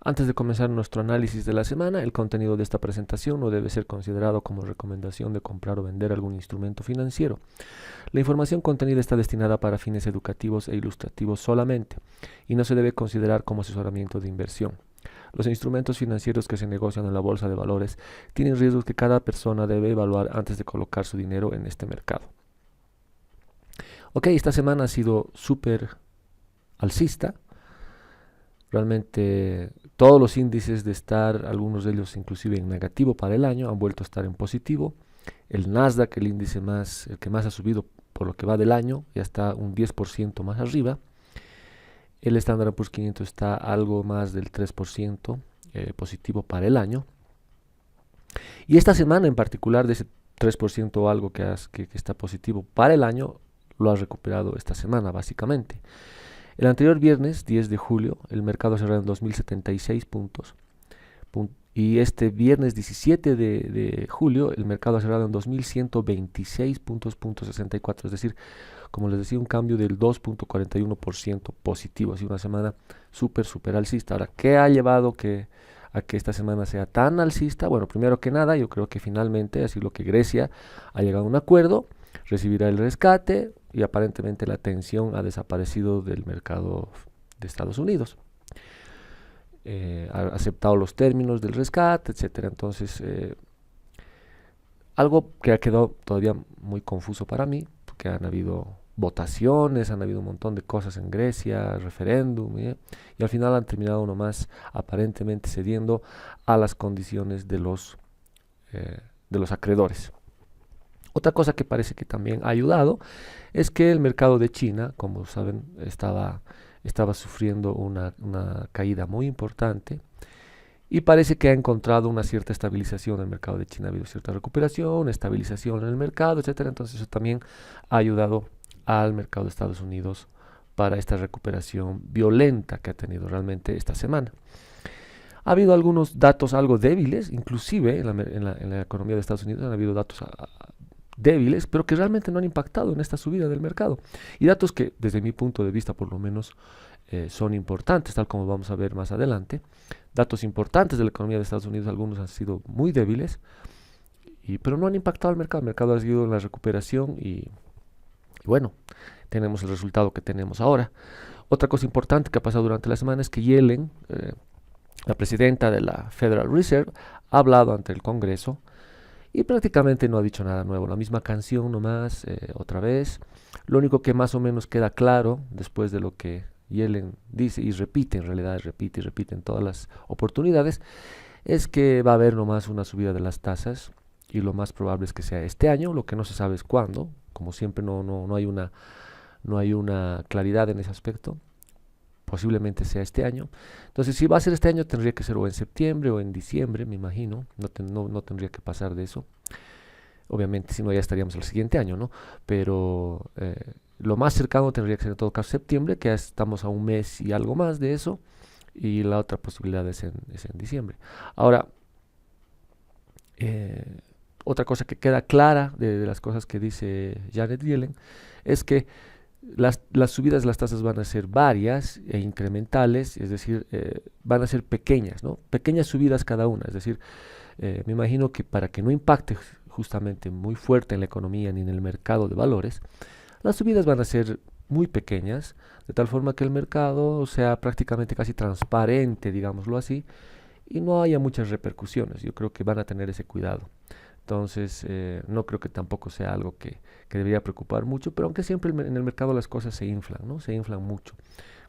Antes de comenzar nuestro análisis de la semana, el contenido de esta presentación no debe ser considerado como recomendación de comprar o vender algún instrumento financiero. La información contenida está destinada para fines educativos e ilustrativos solamente y no se debe considerar como asesoramiento de inversión. Los instrumentos financieros que se negocian en la bolsa de valores tienen riesgos que cada persona debe evaluar antes de colocar su dinero en este mercado. Ok, esta semana ha sido súper alcista. Realmente todos los índices de estar, algunos de ellos inclusive en negativo para el año, han vuelto a estar en positivo. El Nasdaq, el índice el que más ha subido por lo que va del año, ya está un 10% más arriba. El Standard Poor's 500 está algo más del 3% positivo para el año. Y esta semana en particular, de ese 3% o algo que está positivo para el año, lo ha recuperado esta semana básicamente. El anterior viernes, 10 de julio, el mercado cerró en 2.076 puntos. Y este viernes 17 de julio, el mercado ha cerrado en 2.126 puntos, .64. Es decir, como les decía, un cambio del 2.41% positivo. Ha sido una semana súper alcista. Ahora, ¿qué ha llevado a que esta semana sea tan alcista? Bueno, primero que nada, yo creo que finalmente ha sido que Grecia ha llegado a un acuerdo, recibirá el rescate y aparentemente la tensión ha desaparecido del mercado de Estados Unidos. Ha aceptado los términos del rescate, etcétera. Entonces, algo que ha quedado todavía muy confuso para mí, porque han habido votaciones, han habido un montón de cosas en Grecia, referéndum, y al final han terminado nomás aparentemente cediendo a las condiciones de los acreedores. Otra cosa que parece que también ha ayudado es que el mercado de China, como saben, estaba sufriendo una caída muy importante y parece que ha encontrado una cierta estabilización en el mercado de China. Ha habido cierta recuperación, estabilización en el mercado, etcétera. Entonces eso también ha ayudado al mercado de Estados Unidos para esta recuperación violenta que ha tenido realmente esta semana. Ha habido algunos datos algo débiles, inclusive en la economía de Estados Unidos han habido datos débiles, pero que realmente no han impactado en esta subida del mercado. Y datos que, desde mi punto de vista, por lo menos, son importantes, tal como vamos a ver más adelante. Datos importantes de la economía de Estados Unidos, algunos han sido muy débiles, pero no han impactado al mercado. El mercado ha seguido en la recuperación y bueno, tenemos el resultado que tenemos ahora. Otra cosa importante que ha pasado durante la semana es que Yellen, la presidenta de la Federal Reserve, ha hablado ante el Congreso y prácticamente no ha dicho nada nuevo, la misma canción nomás, otra vez. Lo único que más o menos queda claro después de lo que Yellen dice y repite, en realidad repite y repite en todas las oportunidades, es que va a haber nomás una subida de las tasas y lo más probable es que sea este año, lo que no se sabe es cuándo, como siempre no hay una claridad en ese aspecto. Posiblemente sea este año. Entonces, si va a ser este año, tendría que ser o en septiembre o en diciembre, me imagino. No tendría que pasar de eso. Obviamente, si no, ya estaríamos el siguiente año, ¿no? Pero lo más cercano tendría que ser en todo caso septiembre, que ya estamos a un mes y algo más de eso. Y la otra posibilidad es en diciembre. Ahora, otra cosa que queda clara de las cosas que dice Janet Yellen es que las subidas de las tasas van a ser varias e incrementales, es decir, van a ser pequeñas, ¿no? Pequeñas subidas cada una, es decir, me imagino que para que no impacte justamente muy fuerte en la economía ni en el mercado de valores, las subidas van a ser muy pequeñas, de tal forma que el mercado sea prácticamente casi transparente, digámoslo así, y no haya muchas repercusiones. Yo creo que van a tener ese cuidado. Entonces, no creo que tampoco sea algo que debería preocupar mucho, pero aunque siempre en el mercado las cosas se inflan, ¿no? Se inflan mucho,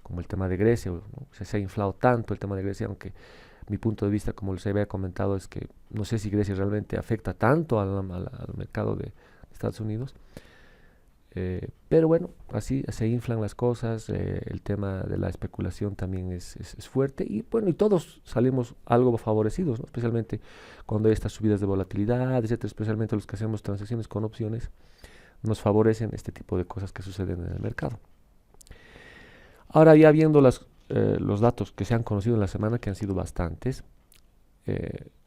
como el tema de Grecia, ¿no? Se ha inflado tanto el tema de Grecia, aunque mi punto de vista, como les había comentado, es que no sé si Grecia realmente afecta tanto al mercado de Estados Unidos. Pero bueno, así se inflan las cosas, el tema de la especulación también es fuerte y bueno, y todos salimos algo favorecidos, ¿no? Especialmente cuando hay estas subidas de volatilidad, etcétera, especialmente los que hacemos transacciones con opciones, nos favorecen este tipo de cosas que suceden en el mercado. Ahora ya viendo los datos que se han conocido en la semana, que han sido bastantes,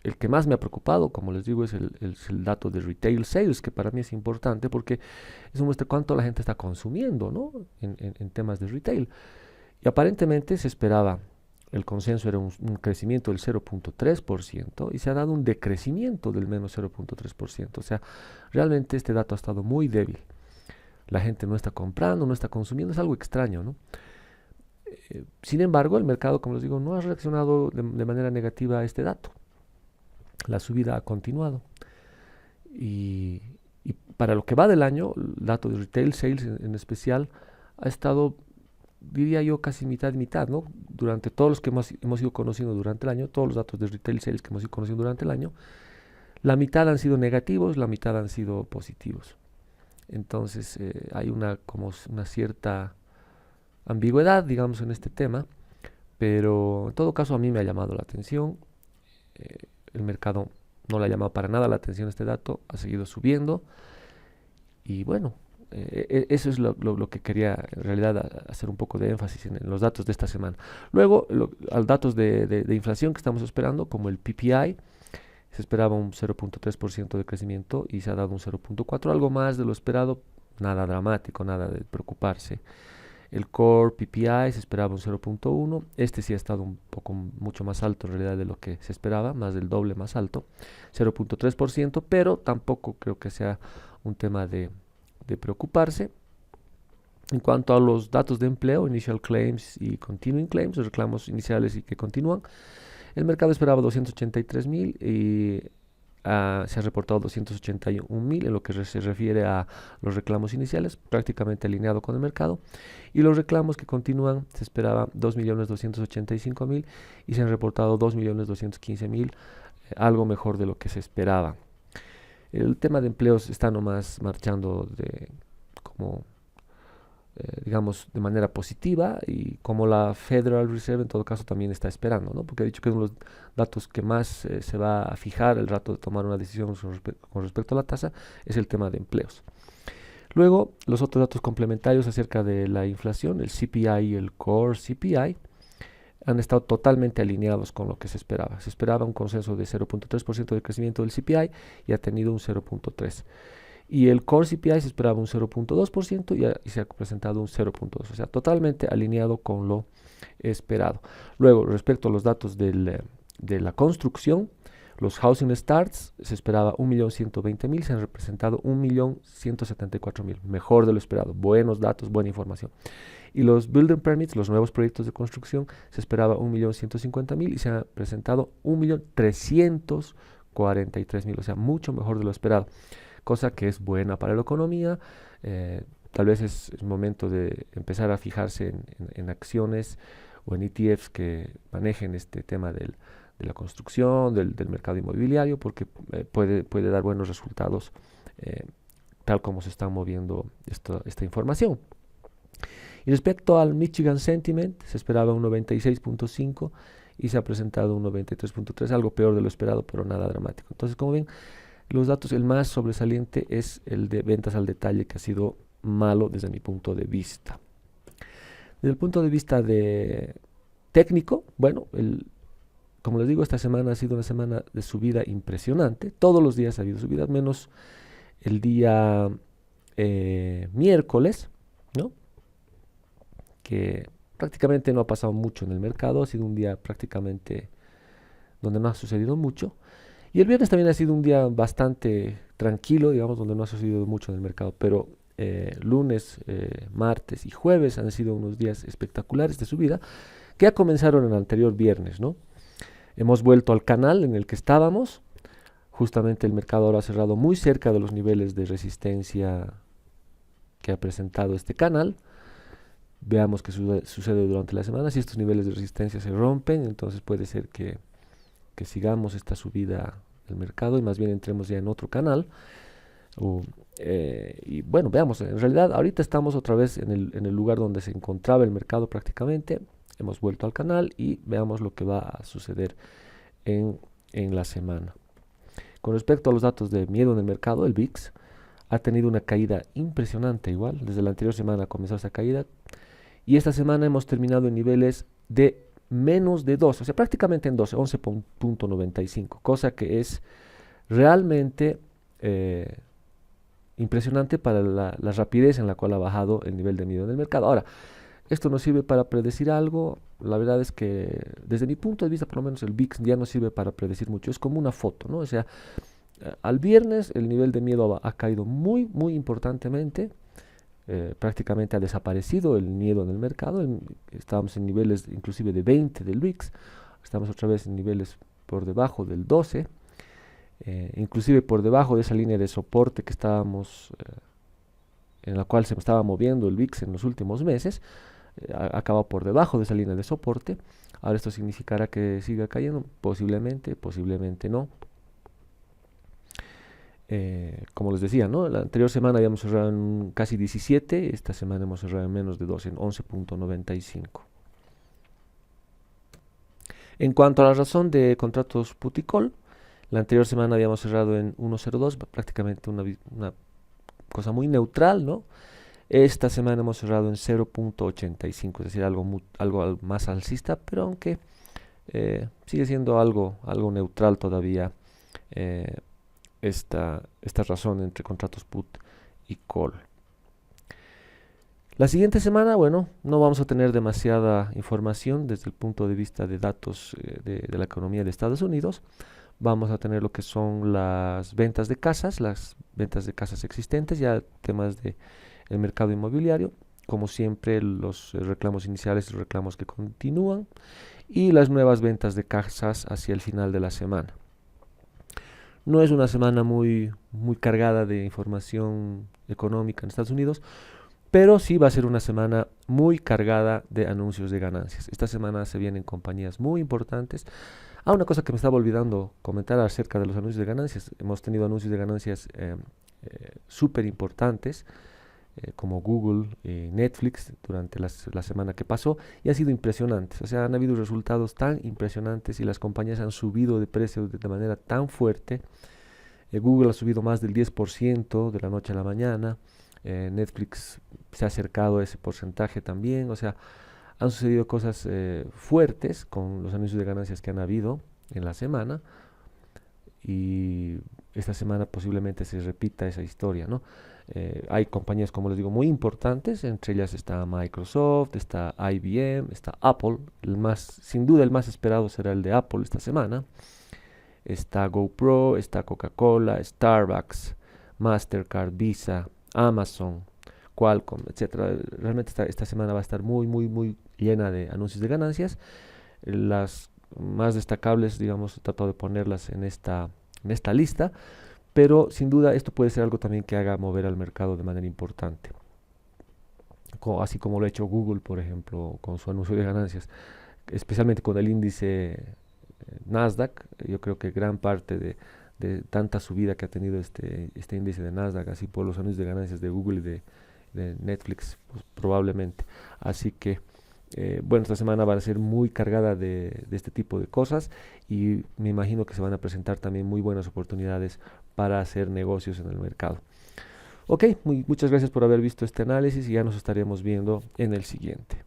el que más me ha preocupado, como les digo, es el dato de retail sales, que para mí es importante porque eso muestra cuánto la gente está consumiendo, ¿no? En temas de retail. Y aparentemente se esperaba el consenso era un crecimiento del 0.3% y se ha dado un decrecimiento del menos 0.3%. O sea, realmente este dato ha estado muy débil. La gente no está comprando, no está consumiendo, es algo extraño, ¿no? Sin embargo, el mercado, como les digo, no ha reaccionado de manera negativa a este dato. La subida ha continuado. Y, y para lo que va del año, el dato de retail sales en especial ha estado, diría yo, casi mitad y mitad, ¿no? Durante todos los que hemos ido conociendo durante el año, todos los datos de retail sales que hemos ido conociendo durante el año, la mitad han sido negativos, la mitad han sido positivos. Entonces hay como una cierta ambigüedad, digamos, en este tema, pero en todo caso a mí me ha llamado la atención. El mercado no le ha llamado para nada la atención este dato, ha seguido subiendo y bueno, eso es lo que quería en realidad hacer un poco de énfasis en los datos de esta semana. Luego, al datos de inflación que estamos esperando, como el PPI, se esperaba un 0.3% de crecimiento y se ha dado un 0.4%, algo más de lo esperado, nada dramático, nada de preocuparse. El Core PPI se esperaba un 0.1, este sí ha estado un poco mucho más alto en realidad de lo que se esperaba, más del doble más alto, 0.3%, pero tampoco creo que sea un tema de preocuparse. En cuanto a los datos de empleo, initial claims y continuing claims, los reclamos iniciales y que continúan, el mercado esperaba 283.000 y se ha reportado 281.000 en lo que se refiere a los reclamos iniciales, prácticamente alineado con el mercado. Y los reclamos que continúan, se esperaba 2.285.000 y se han reportado 2.215.000, algo mejor de lo que se esperaba. El tema de empleos está nomás marchando como digamos, de manera positiva y como la Federal Reserve en todo caso también está esperando, ¿no? Porque ha dicho que uno de los datos que más se va a fijar el rato de tomar una decisión con respecto a la tasa es el tema de empleos. Luego, los otros datos complementarios acerca de la inflación, el CPI y el Core CPI, han estado totalmente alineados con lo que se esperaba. Se esperaba un consenso de 0.3% de crecimiento del CPI y ha tenido un 0.3%. Y el Core CPI se esperaba un 0.2% y se ha presentado un 0.2%, o sea, totalmente alineado con lo esperado. Luego, respecto a los datos de la construcción, los housing starts se esperaba 1.120.000, se han representado 1.174.000, mejor de lo esperado, buenos datos, buena información. Y los building permits, los nuevos proyectos de construcción, se esperaba 1.150.000 y se han presentado 1.343.000, o sea, mucho mejor de lo esperado, cosa que es buena para la economía. Tal vez es momento de empezar a fijarse en acciones o en ETFs que manejen este tema de la construcción, del mercado inmobiliario, porque puede dar buenos resultados tal como se está moviendo esta información. Y respecto al Michigan Sentiment, se esperaba un 96.5 y se ha presentado un 93.3, algo peor de lo esperado, pero nada dramático. Entonces, como ven, los datos, el más sobresaliente es el de ventas al detalle, que ha sido malo desde mi punto de vista. Desde el punto de vista técnico, bueno, como les digo, esta semana ha sido una semana de subida impresionante. Todos los días ha habido subidas, menos el día miércoles, ¿no? Que prácticamente no ha pasado mucho en el mercado, ha sido un día prácticamente donde no ha sucedido mucho. Y el viernes también ha sido un día bastante tranquilo, digamos, donde no ha sucedido mucho en el mercado, pero lunes, martes y jueves han sido unos días espectaculares de subida, que ya comenzaron el anterior viernes, ¿no? Hemos vuelto al canal en el que estábamos, justamente el mercado ahora ha cerrado muy cerca de los niveles de resistencia que ha presentado este canal. Veamos qué sucede durante la semana. Si estos niveles de resistencia se rompen, entonces puede ser que sigamos esta subida del mercado y más bien entremos ya en otro canal. Y bueno, veamos, en realidad ahorita estamos otra vez en el lugar donde se encontraba el mercado prácticamente. Hemos vuelto al canal y veamos lo que va a suceder en la semana. Con respecto a los datos de miedo en el mercado, el VIX ha tenido una caída impresionante igual. Desde la anterior semana comenzó esa caída y esta semana hemos terminado en niveles de menos de 12, o sea, prácticamente en 12, 11.95, cosa que es realmente impresionante para la rapidez en la cual ha bajado el nivel de miedo en el mercado. Ahora, esto nos sirve para predecir algo. La verdad es que desde mi punto de vista, por lo menos el VIX ya no sirve para predecir mucho. Es como una foto, ¿no? O sea, al viernes el nivel de miedo ha caído muy, muy importantemente. Prácticamente ha desaparecido el miedo en el mercado. Estábamos en niveles inclusive de 20 del VIX. Estamos otra vez en niveles por debajo del 12. Inclusive por debajo de esa línea de soporte que estábamos, en la cual se estaba moviendo el VIX en los últimos meses. Acaba por debajo de esa línea de soporte. Ahora esto significará que siga cayendo, posiblemente, posiblemente no. Como les decía, ¿no? La anterior semana habíamos cerrado en casi 17, esta semana hemos cerrado en menos de 12, en 11.95. En cuanto a la razón de contratos put y call, la anterior semana habíamos cerrado en 1.02, prácticamente una cosa muy neutral, ¿no? Esta semana hemos cerrado en 0.85, es decir, algo más alcista, pero aunque sigue siendo algo neutral todavía esta razón entre contratos put y call. La siguiente semana, bueno, no vamos a tener demasiada información desde el punto de vista de datos de la economía de Estados Unidos. Vamos a tener lo que son las ventas de casas existentes, ya temas de el mercado inmobiliario, como siempre los reclamos iniciales y reclamos que continúan, y las nuevas ventas de casas hacia el final de la semana. No es una semana muy cargada de información económica en Estados Unidos, pero sí va a ser una semana muy cargada de anuncios de ganancias. Esta semana se vienen compañías muy importantes. Una cosa que me estaba olvidando comentar acerca de los anuncios de ganancias. Hemos tenido anuncios de ganancias súper importantes, como Google y Netflix durante la semana que pasó, y ha sido impresionante. O sea, han habido resultados tan impresionantes y las compañías han subido de precio de manera tan fuerte. Google ha subido más del 10% de la noche a la mañana. Netflix se ha acercado a ese porcentaje también. O sea, han sucedido cosas fuertes con los anuncios de ganancias que han habido en la semana, y esta semana posiblemente se repita esa historia, ¿no? Hay compañías, como les digo, muy importantes. Entre ellas está Microsoft, está IBM, está Apple. Sin duda el más esperado será el de Apple esta semana. Está GoPro, está Coca-Cola, Starbucks, Mastercard, Visa, Amazon, Qualcomm, etcétera. Realmente esta semana va a estar muy llena de anuncios de ganancias. Las más destacables, digamos, he tratado de ponerlas en esta lista, pero sin duda esto puede ser algo también que haga mover al mercado de manera importante, así como lo ha hecho Google, por ejemplo, con su anuncio de ganancias, especialmente con el índice Nasdaq. Yo creo que gran parte de tanta subida que ha tenido este índice de Nasdaq, así por los anuncios de ganancias de Google y de Netflix, pues, probablemente. Así que bueno, esta semana va a ser muy cargada de este tipo de cosas, y me imagino que se van a presentar también muy buenas oportunidades para hacer negocios en el mercado. Ok, muchas gracias por haber visto este análisis, y ya nos estaremos viendo en el siguiente.